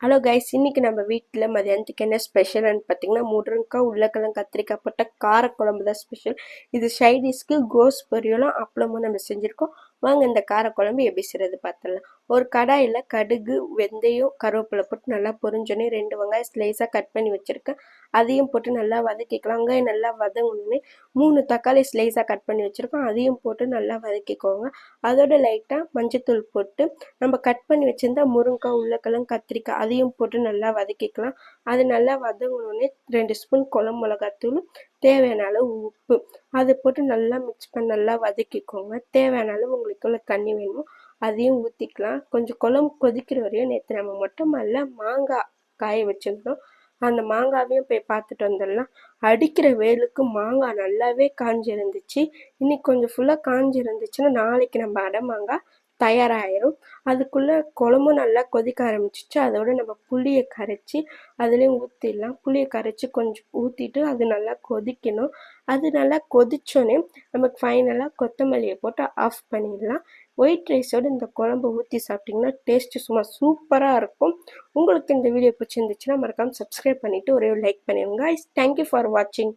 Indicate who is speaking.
Speaker 1: Hello guys, இன்னைக்கு நம்ம வீட்டில் மதியானத்துக்கு என்ன ஸ்பெஷல்னு பார்த்தீங்கன்னா முருங்கைக்காய் உருளைக்கிழங்கு கத்திரிக்காய் போட்ட காரக்குழம்பு தான் ஸ்பெஷல். இது சைடிஷ்க்கு கோஸ் பொரியலும் அப்பளமும் நம்ம செஞ்சுருக்கோம். வாங்க இந்த காரக்குழம்பு எப்படி செய்கிறது பார்த்துடலாம். ஒரு கடாயில் கடுகு வெந்தயம் கருவேப்பிலை போட்டு நல்லா பொரிஞ்சோன்னே 2 வெங்காயம் ஸ்லைஸாக கட் பண்ணி வச்சுருக்கேன். அதையும் போட்டு நல்லா வதக்கிக்கலாம். வெங்காயம் நல்லா வதங்கினோடனே 3 தக்காளி ஸ்லைஸாக கட் பண்ணி வச்சுருக்கோம். அதையும் போட்டு நல்லா வதக்கிக்கோங்க. அதோட லைட்டாக மஞ்சத்தூள் போட்டு நம்ம கட் பண்ணி வச்சுருந்தா முருங்கைக்காய் உருளைக்கிழங்கு கத்திரிக்காய் அதையும் போட்டு நல்லா வதக்கிக்கலாம். அது நல்லா வதங்கினோடனே 2 ஸ்பூன் குழம்பு மிளகாத்தூள், தேவையான அளவு உப்பு அதை போட்டு நல்லா மிக்ஸ் பண்ணி நல்லா வதக்கிக்கோங்க. தேவையான அளவு உங்களுக்கு எவ்வளோ தண்ணி வேணுமோ அதையும் ஊற்றிக்கலாம். கொஞ்சம் குழம்பு கொதிக்கிற வரையும் நேற்று நம்ம மொட்டை மாடியில் மாங்காய் காய வச்சுருந்தோம். அந்த மாங்காவையும் போய் பார்த்துட்டு வந்துடலாம். அடிக்கிற வெயிலுக்கு மாங்காய் நல்லாவே காஞ்சி இருந்துச்சு. இன்னைக்கு கொஞ்சம் ஃபுல்லாக காஞ்சி இருந்துச்சுன்னா நாளைக்கு நம்ம அடை மாங்காய் தயாராகிடும். அதுக்குள்ளே குழம்பும் நல்லா கொதிக்க ஆரம்பிச்சிச்சு. அதோட நம்ம புளியை கரைச்சி அதுலேயும் ஊற்றிடலாம். புளியை கரைச்சி கொஞ்சம் ஊற்றிட்டு அது நல்லா கொதிக்கணும். அது நல்லா கொதிச்சோன்னே நமக்கு ஃபைனலாக கொத்தமல்லியை போட்டு ஆஃப் பண்ணிடலாம். ஒயிட் ரைஸோடு இந்த குழம்பு ஊற்றி சாப்பிட்டிங்கன்னா டேஸ்ட்டு சும்மா சூப்பராக இருக்கும். உங்களுக்கு இந்த வீடியோ பிடிச்சிருந்துச்சுன்னா மறக்காமல் சப்ஸ்கிரைப் பண்ணிவிட்டு ஒரே லைக் பண்ணிடுங்க. தேங்க்யூ ஃபார் வாட்சிங்.